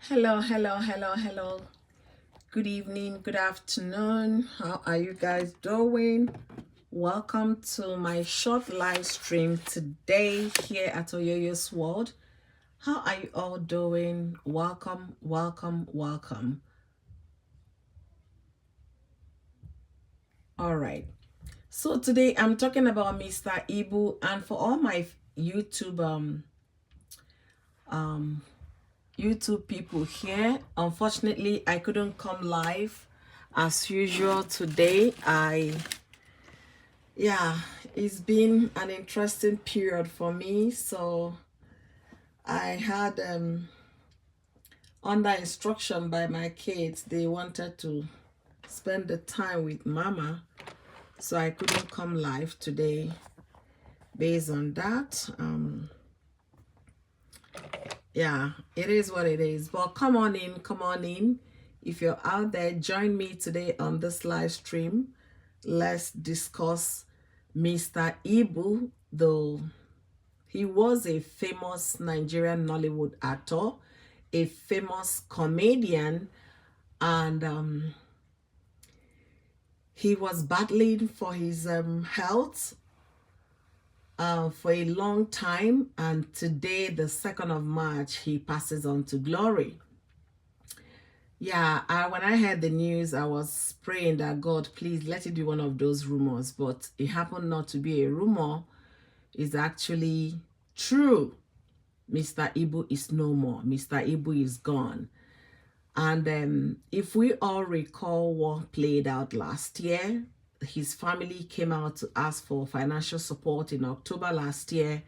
Hello, hello, hello, hello. Good evening, good afternoon. How are you guys doing? Welcome to my short live stream today here at Oyoyo's World. How are you all doing? Welcome, welcome, welcome. All right. So today I'm talking about Mr. Ibu, and for all my um YouTube people here. Unfortunately, I couldn't come live as usual today. Yeah, it's been an interesting period for me. So I had under instruction by my kids, they wanted to spend the time with mama. So I couldn't come live today based on that. Yeah, it is what it is. But come on in, come on in. If you're out there, join me today on this live stream. Let's discuss Mr. Ibu, though he was a famous Nigerian Nollywood actor, a famous comedian, and he was battling for his health for a long time, and today, the 2nd of March, he passes on to glory. Yeah, when I heard the news, I was praying that God, please let it be one of those rumors, but it happened not to be a rumor. It's actually true. Mr. Ibu is no more. Mr. Ibu is gone. And if we all recall what played out last year, his family came out to ask for financial support in October last year.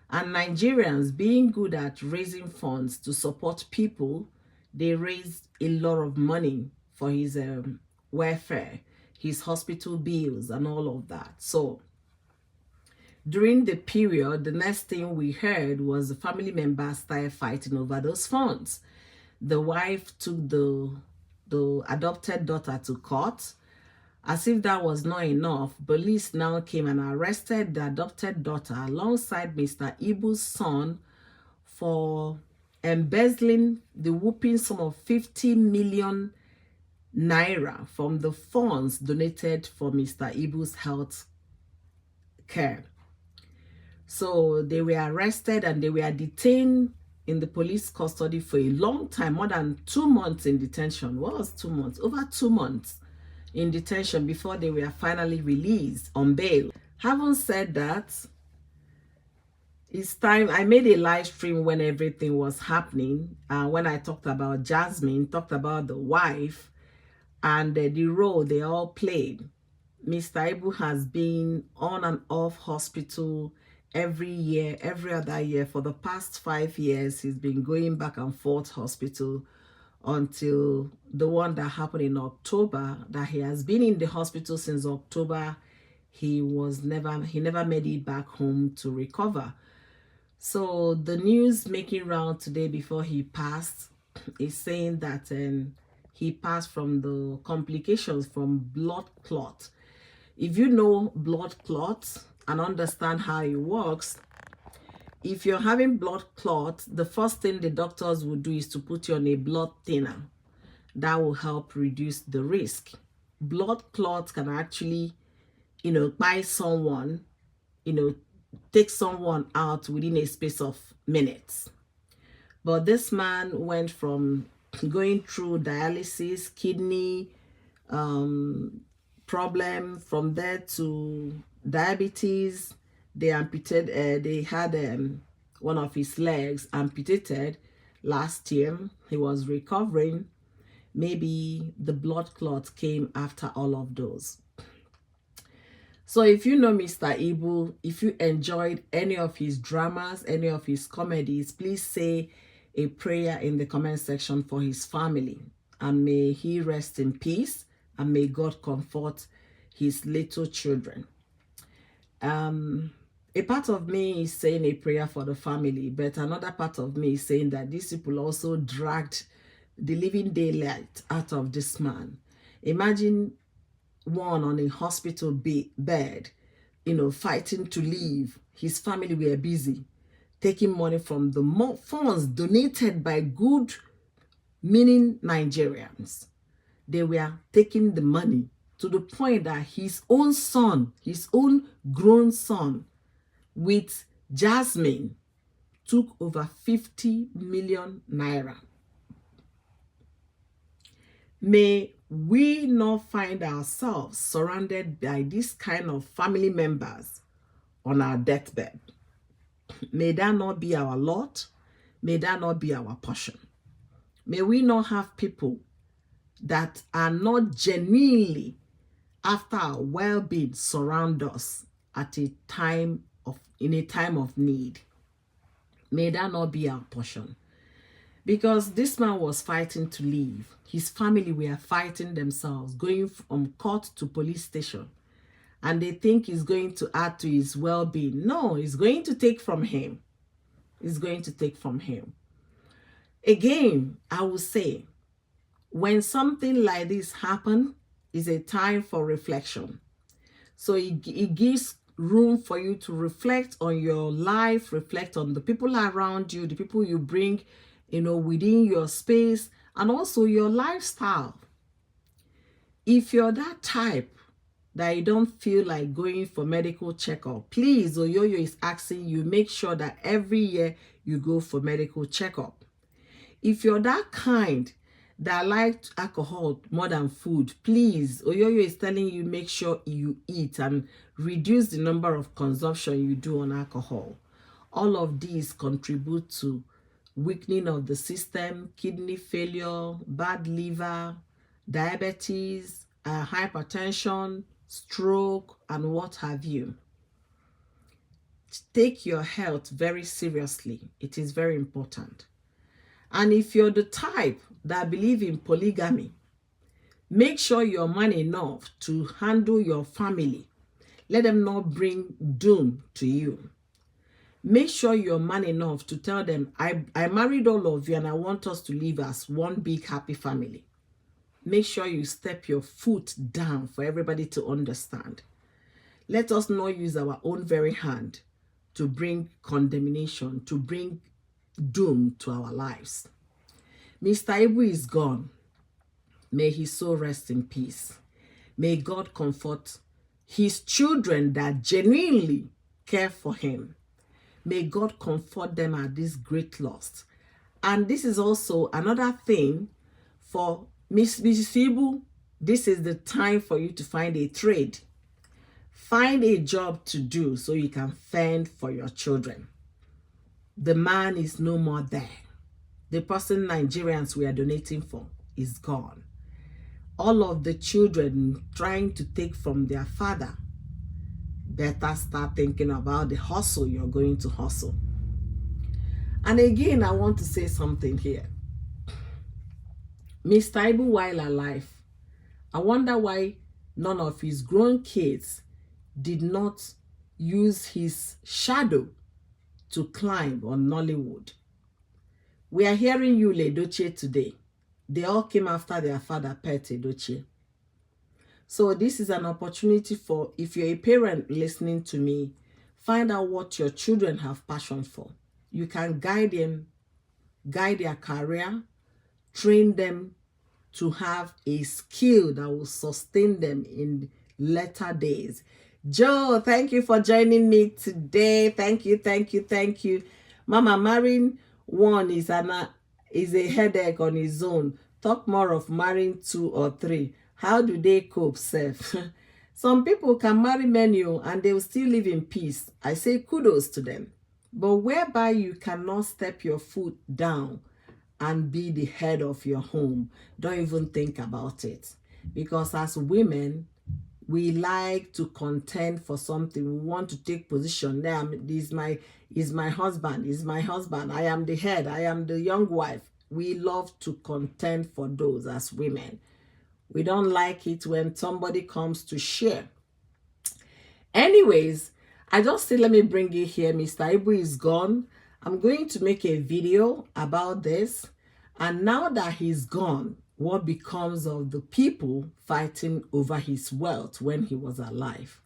And Nigerians, being good at raising funds to support people, they raised a lot of money for his welfare, his hospital bills, and all of that. So during the period, the next thing we heard was the family members started fighting over those funds. The wife took the adopted daughter to court. As if that was not enough, police now came and arrested the adopted daughter alongside Mr. Ibu's son for embezzling the whooping sum of 50 million naira from the funds donated for Mr. Ibu's health care. So they were arrested and they were detained in the police custody for a long time, more than 2 months in detention. What was 2 months? Over 2 months in detention before they were finally released on bail. Having said that, it's time. I made a live stream when everything was happening, when I talked about Jasmine, talked about the wife, and the role they all played. Mr. Ibu has been on and off hospital every year, every other year. For the past 5 years, he's been going back and forth hospital until the one that happened in October, that he has been in the hospital since October. He never made it back home to recover. So the news making round today before he passed is saying that he passed from the complications from blood clot. If you know blood clots and understand how it works, if you're having blood clot, the first thing the doctors will do is to put you on a blood thinner. That will help reduce the risk. Blood clots can actually, buy someone, take someone out within a space of minutes. But this man went from going through dialysis, kidney problem, from there to diabetes. They amputated, they had one of his legs amputated last year. He was recovering. Maybe the blood clot came after all of those. So if you know Mr. Ibu, if you enjoyed any of his dramas, any of his comedies, please say a prayer in the comment section for his family. And may he rest in peace, and may God comfort his little children. A part of me is saying a prayer for the family, but another part of me is saying that these people also dragged the living daylight out of this man. Imagine one on a hospital bed, fighting to live. His family were busy taking money from the funds donated by good meaning Nigerians. They were taking the money to the point that his own son, his own grown son, with Jasmine, took over 50 million naira. May we not find ourselves surrounded by this kind of family members on our deathbed. May that not be our lot. May that not be our portion. May we not have people that are not genuinely after our well-being surround us at a time of need. May that not be our portion. Because this man was fighting to leave. His family were fighting themselves, going from court to police station. And they think he's going to add to his well-being. No, he's going to take from him. He's going to take from him. Again, I will say, when something like this happens, is a time for reflection. So it gives room for you to reflect on your life, reflect on the people around you, the people you bring, within your space, and also your lifestyle. If you're that type that you don't feel like going for medical checkup, please, Oyoyo is asking you, make sure that every year you go for medical checkup. If you're that kind that like alcohol more than food, please, Oyoyo is telling you, make sure you eat and reduce the number of consumption you do on alcohol. All of these contribute to weakening of the system, kidney failure, bad liver, diabetes, hypertension, stroke, and what have you. Take your health very seriously. It is very important. And if you're the type that believe in polygamy, make sure you're man enough to handle your family. Let them not bring doom to you. Make sure you're man enough to tell them, I married all of you and I want us to live as one big happy family. Make sure you step your foot down for everybody to understand. Let us not use our own very hand to bring condemnation, to bring doom to our lives. Mr. Ibu is gone. May his soul rest in peace. May God comfort his children that genuinely care for him. May God comfort them at this great loss. And this is also another thing for Mrs. Ibu. This is the time for you to find a trade. Find a job to do so you can fend for your children. The man is no more there. The person Nigerians we are donating for is gone. All of the children trying to take from their father, better start thinking about the hustle you're going to hustle. And again, I want to say something here. Mr. Ibu, while alive, I wonder why none of his grown kids did not use his shadow to climb on Nollywood. We are hearing you, Edochie, today. They all came after their father, Pet Edochie. So this is an opportunity for, if you're a parent listening to me, find out what your children have passion for. You can guide them, guide their career, train them to have a skill that will sustain them in later days. Joe, thank you for joining me today. Thank you, thank you, thank you. Mama, marrying one is a headache on its own. Talk more of marrying 2 or 3. How do they cope, Seth? Some people can marry many and they will still live in peace. I say kudos to them. But whereby you cannot step your foot down and be the head of your home, don't even think about it. Because as women, we like to contend for something. We want to take position. Is my husband. I am the head. I am the young wife. We love to contend for those as women. We don't like it when somebody comes to share. Anyways, I just said, let me bring it here. Mr. Ibu is gone. I'm going to make a video about this. And now that he's gone, what becomes of the people fighting over his wealth when he was alive?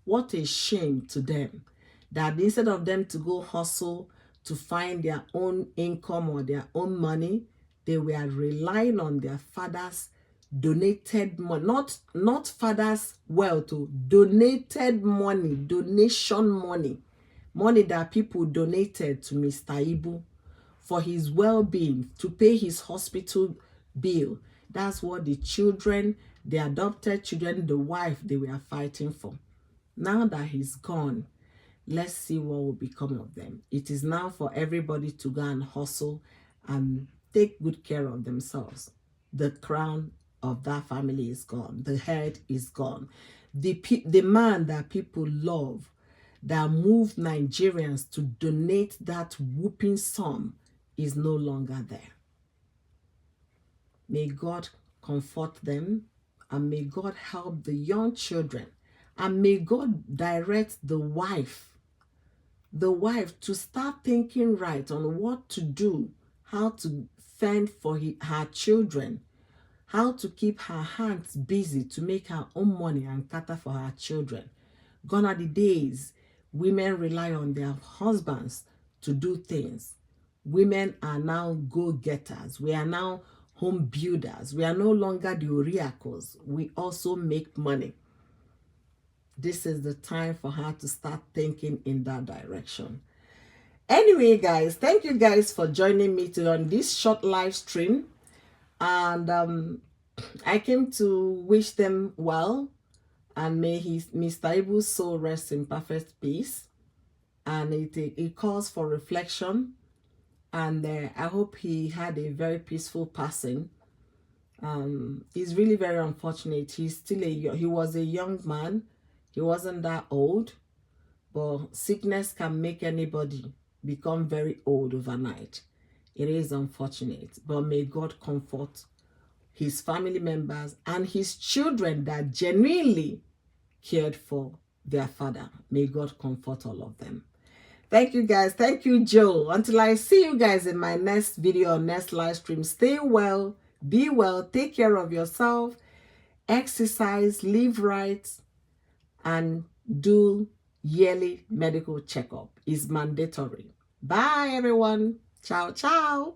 What a shame to them that instead of them to go hustle to find their own income or their own money, They were relying on their fathers' donated money, not fathers' wealth, donated money, donation money, money that people donated to Mr. Ibu for his well-being, to pay his hospital bill. That's what the children, the adopted children, the wife, they were fighting for. Now that he's gone, let's see what will become of them. It is now for everybody to go and hustle and take good care of themselves. The crown of that family is gone. The head is gone. The man that people love, that moved Nigerians to donate that whooping sum, is no longer there. May God comfort them, and may God help the young children, and may God direct the wife to start thinking right on what to do, how to fend for her children, how to keep her hands busy to make her own money and cater for her children. Gone are the days women rely on their husbands to do things. Women are now go-getters. We are now home builders. We are no longer the oracles. We also make money. This is the time for her to start thinking in that direction. Anyway, guys, thank you guys for joining me today on this short live stream. And I came to wish them well, and may Mr. Ibu's soul rest in perfect peace. And it calls for reflection. And I hope he had a very peaceful passing. It's really very unfortunate. He was a young man. He wasn't that old, but sickness can make anybody become very old overnight. It is unfortunate, but may God comfort his family members and his children that genuinely cared for their father. May God comfort all of them. Thank you, guys. Thank you, Joe. Until I see you guys in my next video or next live stream, stay well, be well, take care of yourself, exercise, live right, and do yearly medical checkup. Is mandatory. Bye, everyone. Ciao, ciao.